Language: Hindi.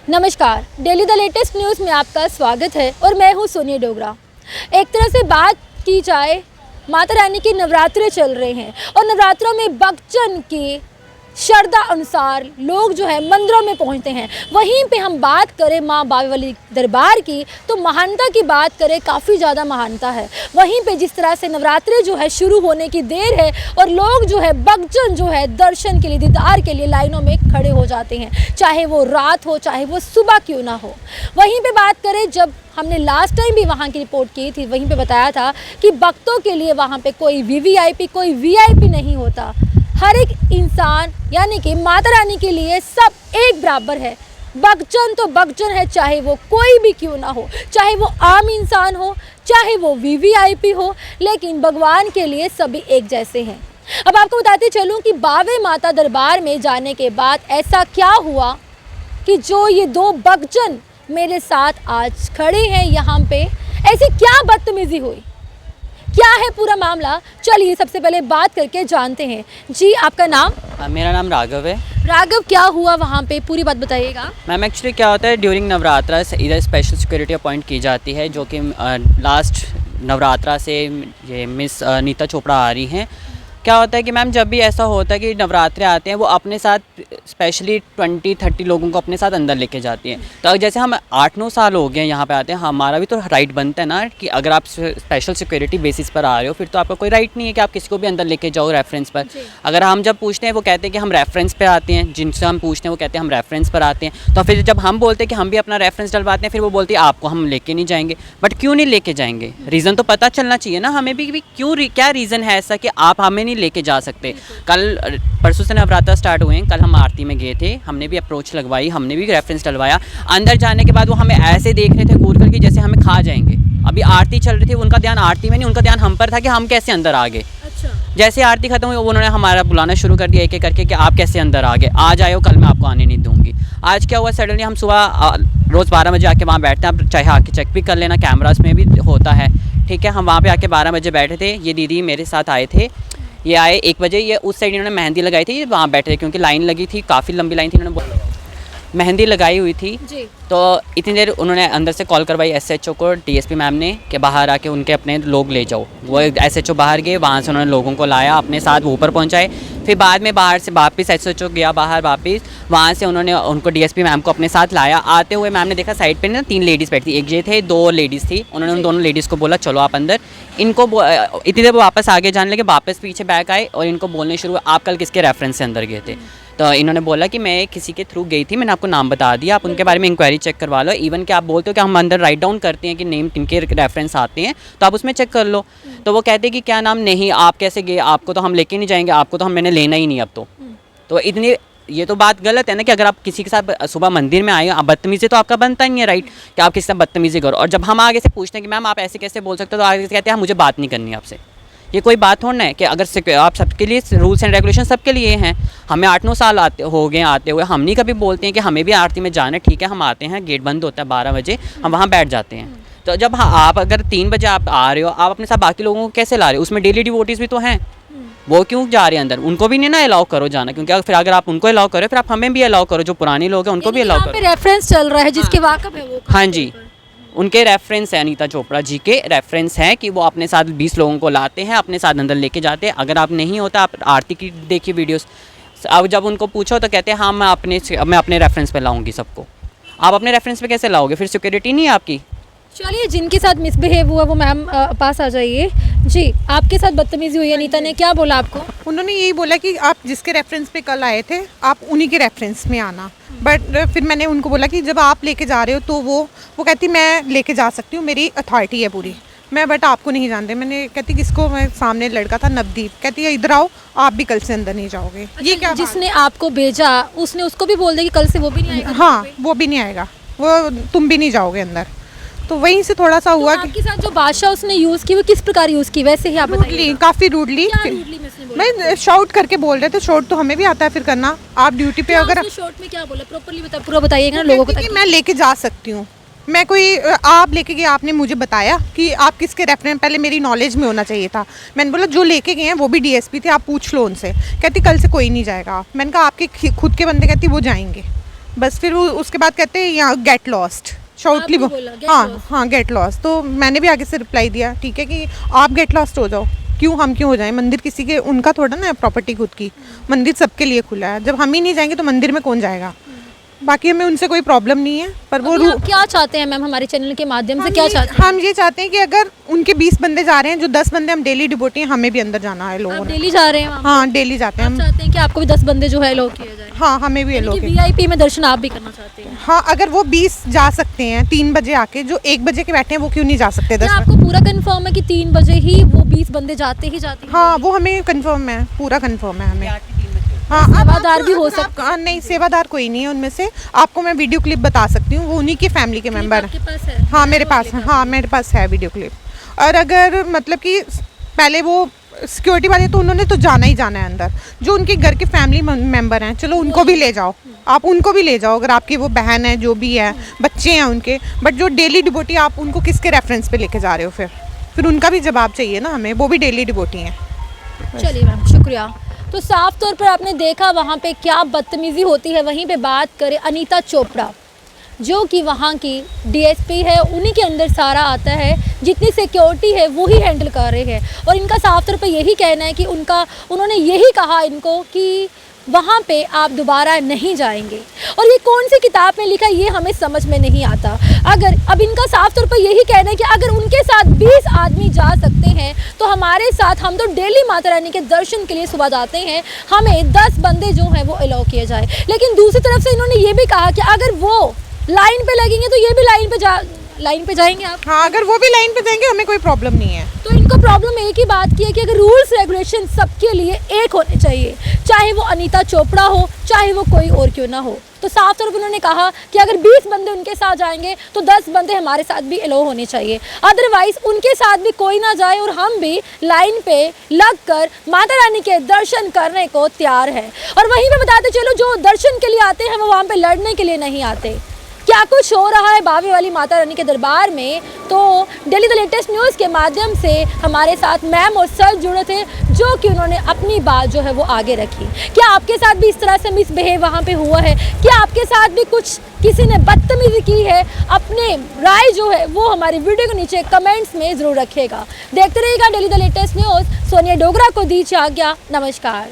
नमस्कार, डेली द लेटेस्ट न्यूज़ में आपका स्वागत है और मैं हूं सोनिया डोगरा। एक तरह से बात की जाए, माता रानी के नवरात्रे चल रहे हैं और नवरात्रों में भक्तजन की श्रद्धा अनुसार लोग जो है मंदिरों में पहुंचते हैं। वहीं पे हम बात करें माँ बावे वाली दरबार की, तो महानता की बात करें, काफ़ी ज़्यादा महानता है। वहीं पे जिस तरह से नवरात्रे जो है शुरू होने की देर है और लोग जो है भक्तजन जो है दर्शन के लिए, दीदार के लिए लाइनों में खड़े हो जाते हैं, चाहे वो रात हो चाहे वो सुबह क्यों ना हो। वहीं पे बात करें, जब हमने लास्ट टाइम भी वहाँ की रिपोर्ट की थी, वहीं पे बताया था कि भक्तों के लिए वहाँ पे कोई वीवीआईपी कोई वीआईपी नहीं होता। हर एक इंसान यानी कि माता रानी के लिए सब एक बराबर है। भक्तजन तो भक्तजन है, चाहे वो कोई भी क्यों ना हो, चाहे वो आम इंसान हो चाहे वो वीवीआईपी हो, लेकिन भगवान के लिए सभी एक जैसे हैं। अब आपको बताते चलूं कि बावे माता दरबार में जाने के बाद ऐसा क्या हुआ कि जो ये दो भक्तजन मेरे साथ आज खड़े हैं यहाँ पे, ऐसी क्या बदतमीजी हुई, क्या है पूरा मामला, चलिए सबसे पहले बात करके जानते हैं। जी, आपका नाम? मेरा नाम राघव है। राघव, क्या हुआ वहाँ पे, पूरी बात बताइएगा। मैम एक्चुअली क्या होता है, ड्यूरिंग नवरात्रा इधर स्पेशल सिक्योरिटी अपॉइंट की जाती है, जो कि लास्ट नवरात्रा से ये मिस नीता चोपड़ा आ रही हैं। क्या होता है कि मैम जब भी ऐसा होता है कि नवरात्रे आते हैं, वो अपने साथ स्पेशली 20-30 लोगों को अपने साथ अंदर लेके जाती हैं। तो जैसे हम 8-9 साल हो गए यहाँ पे आते हैं, हमारा भी तो राइट बनता है ना कि अगर आप स्पेशल सिक्योरिटी बेसिस पर आ रहे हो, फिर तो आपका कोई राइट नहीं है कि आप किसी को भी अंदर लेके जाओ रेफरेंस पर। अगर हम जब पूछते हैं, वो कहते हैं कि हम रेफरेंस पर आते हैं, जिनसे हम पूछते हैं वो कहते हैं हम रेफरेंस पर आते हैं। तो फिर जब हम बोलते हैं कि हम भी अपना रेफरेंस डलवाते हैं, फिर वो बोलते हैं आपको हम लेके नहीं जाएंगे। बट क्यों नहीं लेके जाएंगे? रीज़न तो पता चलना चाहिए ना हमें भी क्यों, क्या रीज़न है ऐसा कि आप हमें नहीं लेके जा सकते। कल परसों से नवरात्रा स्टार्ट हुए हैं, कल हम आरती में गए थे, हमने भी अप्रोच लगवाई, हमने भी रेफरेंस डलवाया। अंदर जाने के बाद वो हमें ऐसे देख रहे थे घूर कर कि जैसे हमें खा जाएंगे। अभी आरती चल रही थी, उनका ध्यान आरती में नहीं, उनका ध्यान हम पर था कि हम कैसे अंदर आ गए। अच्छा। जैसे आरती खत्म हुई, उन्होंने हमारा बुलाना शुरू कर दिया एक एक करके कि आप कैसे अंदर आ गए, आ जाओ, कल मैं आपको आने नहीं दूंगी। आज क्या हुआ, सडनली हम सुबह रोज़ 12 बजे आके वहाँ बैठते हैं, आप चाहे आके चेक भी कर लेना, कैमरास में भी होता है, ठीक है। हम वहाँ पे आके 12 बजे बैठे थे, ये दीदी मेरे साथ आए थे, ये आए 1 बजे, ये उस साइड इन्होंने मेहंदी लगाई थी, वहाँ बैठे थे क्योंकि लाइन लगी थी, काफ़ी लंबी लाइन थी, इन्होंने मेहंदी लगाई हुई थी जी। तो इतनी देर उन्होंने अंदर से कॉल करवाई एसएचओ को, डीएसपी मैम ने, कि बाहर आके उनके अपने लोग ले जाओ। वो एसएचओ बाहर गए, वहाँ से उन्होंने लोगों को लाया अपने साथ, वो ऊपर पहुँचाए। फिर बाद में बाहर से वापस एसएचओ गया बाहर वापस, वहाँ से उन्होंने उनको डीएसपी मैम को अपने साथ लाया। आते हुए मैम ने देखा साइड पे ना 3 लेडीज़ बैठी थी, एक ये थे, 2 लेडीज़ थी। उन्होंने उन दोनों लेडीज़ को बोला चलो आप अंदर। इनको इतनी देर वो वापस आगे जाने लगे, वापस पीछे बैक आए और इनको बोलने शुरू हुआ आप कल किसके रेफरेंस से अंदर गए थे। तो इन्होंने बोला कि मैं किसी के थ्रू गई थी, मैंने आपको नाम बता दिया, आप उनके बारे में इंक्वायरी चेक करवा लो। इवन कि आप बोलते हो कि हम अंदर राइट डाउन करते हैं कि नेम किनके रेफरेंस आते हैं, तो आप उसमें चेक कर लो। तो वो कहते हैं कि क्या नाम, नहीं आप कैसे गए, आपको तो हम लेके नहीं जाएंगे, आपको तो हम मैंने लेना ही नहीं अब तो इतनी, ये तो बात गलत है ना कि अगर आप किसी के साथ सुबह मंदिर में आए, बदतमीजी तो आपका बनता ही नहीं है राइट, कि आप किसी से बदतमीजी करो। और जब हम आगे से पूछते हैं कि मैम आप ऐसे कैसे बोल सकते हो, तो आगे से कहते हैं मुझे बात नहीं करनी आपसे। ये कोई बात थोड़ा है कि अगर आप सबके लिए रूल्स एंड रेगुलेशन सबके लिए हैं। हमें 8-9 साल हो गए आते हुए, हम नहीं कभी बोलते हैं कि हमें भी आरती में जाना है, ठीक है हम आते हैं, गेट बंद होता है 12 बजे, हम वहाँ बैठ जाते हैं। तो जब आप अगर 3 बजे आप आ रहे हो, आप अपने साथ बाकी लोगों को कैसे ला रहे हो? उसमें डेली डिवोटीज़ भी तो हैं, वो क्यों जा रहे हैं अंदर? उनको भी नहीं ना अलाउ करो जाना, क्योंकि फिर अगर आप उनको अलाउ करो, फिर आप हमें भी अलाउ करो, जो पुराने लोग हैं उनको भी अलाउ करो। रेफरेंस चल रहा है जिसके वाकफ है वो। हाँ जी, उनके रेफरेंस है, नीता चोपड़ा जी के रेफरेंस हैं कि वो अपने साथ 20 लोगों को लाते हैं, अपने साथ अंदर लेके जाते हैं। अगर आप नहीं होता, आप आरती की देखिए वीडियोस। अब जब उनको पूछो तो कहते हैं हाँ मैं अपने रेफरेंस पे लाऊंगी सबको। आप अपने रेफरेंस पे कैसे लाओगे? फिर सिक्योरिटी नहीं है आपकी। चलिए, जिनके साथ मिसबिहेव हुआ वो मैम पास आ जाइए। जी, आपके साथ बदतमीजी हुई है, नीता ने क्या बोला आपको? उन्होंने यही बोला कि आप जिसके रेफरेंस पे कल आए थे, आप उन्हीं के रेफरेंस में आना। बट फिर मैंने उनको बोला कि जब आप लेके जा रहे हो, तो वो कहती मैं लेके जा सकती हूँ, मेरी अथॉरिटी है पूरी, मैं बट आपको नहीं जानते। मैंने कहती किसको? मैं सामने लड़का था नवदीप, कहती है इधर आओ, आप भी कल से अंदर नहीं जाओगे। ये क्या, जिसने आपको भेजा उसने उसको भी बोल दिया कि कल से वो भी नहीं आएगा? हाँ, वो भी नहीं आएगा, वो तुम भी नहीं जाओगे अंदर। तो वहीं से थोड़ा सा हुआ कि आपके साथ जो भाषा उसने यूज़ की वो किस प्रकार यूज़ की, वैसे ही आप बताइए। काफ़ी रूडली मैं शाउट करके बोल रहे थे। शॉर्ट तो हमें भी आता है फिर करना, आप ड्यूटी पे अगर शॉर्ट में क्या बोला प्रॉपर्ली पूरा बताइएगा ना लोगों को, मैं लेके जा सकती हूँ। मैं कोई आप लेके गए, आपने मुझे बताया कि आप किसके रेफरेंस, पहले मेरी नॉलेज में होना चाहिए था। मैंने बोला जो लेके गए हैं वो भी डीएसपी थे, आप पूछ लो उनसे। कहती कल से कोई नहीं जाएगा। मैंने कहा आपके खुद के बंदे, कहती वो जाएंगे। बस फिर उसके बाद कहते हैं यहाँ गेट लॉस्ट शॉर्टली। आपने बोला, get हाँ lost। हाँ गेट लॉस्ट। तो मैंने भी आगे से रिप्लाई दिया ठीक है कि आप गेट लॉस्ट हो जाओ, हम क्यों हो जाएं? मंदिर किसी के, उनका थोड़ा ना प्रॉपर्टी खुद की, मंदिर सबके लिए खुला है। जब हम ही नहीं जाएंगे तो मंदिर में कौन जाएगा? बाकी हमें उनसे कोई प्रॉब्लम नहीं है, पर वो अभी आप क्या चाहते हैं मैम हमारे चैनल के माध्यम से, क्या चाहते हैं? हम ये चाहते हैं कि अगर उनके 20 बंदे जा रहे हैं, जो 10 बंदे हम डेली डिवोटी हैं, हमें भी अंदर जाना है लोगों आप ने। डेली जा रहे हैं वहाँ? हाँ डेली जाते हैं आप हम। चाहते हैं कि आपको भी 10 बंदे जो है अलाउ किए जाए? हाँ हमें भी अलाउ किया। वीआईपी में दर्शन आप भी करना चाहते हैं? हाँ अगर वो 20 जा सकते हैं 3 बजे आके, जो 1 बजे के बैठे हैं वो क्यों नहीं जा सकते? क्या 10 आपको पूरा कंफर्म है कि 3 बजे ही वो 20 बंदे जाते ही जाते हैं? हाँ वो हमें कंफर्म है, पूरा कंफर्म है हमें। हाँ सेवादार भी हो सकते हैं? नहीं सेवादार कोई नहीं है उनमें से। आपको मैं वीडियो क्लिप बता सकती हूँ, वो उन्हीं की फैमिली के मेंबर आपके हैं। पास है? हाँ मेरे पास है, हाँ मेरे पास है वीडियो क्लिप। और अगर मतलब कि पहले वो सिक्योरिटी वाले तो उन्होंने तो जाना ही जाना है अंदर, जो उनके घर के फैमिली मेंबर हैं चलो उनको भी ले जाओ, आप उनको भी ले जाओ अगर आपकी वो बहन है, जो भी है, बच्चे हैं उनके। बट जो डेली डिवोटी आप उनको किसके रेफरेंस पे लेके जा रहे हो? फिर उनका भी जवाब चाहिए ना हमें, वो भी डेली डिवोटी हैं। चलिए मैम शुक्रिया। तो साफ तौर पर आपने देखा वहाँ पे क्या बदतमीज़ी होती है। वहीं पे बात करें अनीता चोपड़ा, जो कि वहाँ की डीएसपी है, उन्हीं के अंदर सारा आता है, जितनी सिक्योरिटी है वो ही हैंडल कर रहे हैं। और इनका साफ तौर पे यही कहना है कि उन्होंने यही कहा इनको कि वहाँ पे आप दोबारा नहीं जाएंगे। और ये कौन सी किताब में लिखा ये हमें समझ में नहीं आता। अगर अब इनका साफ तौर पर यही कहना है कि अगर उनके साथ 20 आदमी जा सकते हैं तो हमारे साथ, हम तो डेली माता रानी के दर्शन के लिए सुबह जाते हैं, हमें 10 बंदे जो हैं वो अलाउ किए जाए। लेकिन दूसरी तरफ से इन्होंने ये भी कहा कि अगर वो लाइन पे लगेंगे तो ये भी लाइन पे जाएंगे आप? हाँ अगर वो भी लाइन पे जाएंगे हमें कोई प्रॉब्लम नहीं है। तो इनको प्रॉब्लम एक ही बात की है कि अगर रूल्स रेगुलेशन सबके लिए एक होने चाहिए, चाहे वो अनीता चोपड़ा हो, चाहे वो कोई और क्यों ना हो। तो साफ तौर पर उन्होंने कहा कि अगर 20 बंदे उनके साथ जाएंगे तो 10 बंदे हमारे साथ भी अलाउ होने चाहिए, अदरवाइज उनके साथ भी कोई ना जाए और हम भी लाइन पे लगकर माता रानी के दर्शन करने को तैयार है। और वहीं पे बताते चलो, जो दर्शन के लिए आते हैं वो वहाँ पे लड़ने के लिए नहीं आते। क्या कुछ हो रहा है बावे वाली माता रानी के दरबार में, तो डेली द लेटेस्ट न्यूज़ के माध्यम से हमारे साथ मैम और सर जुड़े थे, जो कि उन्होंने अपनी बात जो है वो आगे रखी। क्या आपके साथ भी इस तरह से मिसबिहेव वहाँ पे हुआ है? क्या आपके साथ भी कुछ किसी ने बदतमीजी की है? अपने राय जो है वो हमारी वीडियो के नीचे कमेंट्स में ज़रूर रखिएगा। देखते रहिएगा daily the latest news. Sonia Dogra को दीजिए आज्ञा। नमस्कार।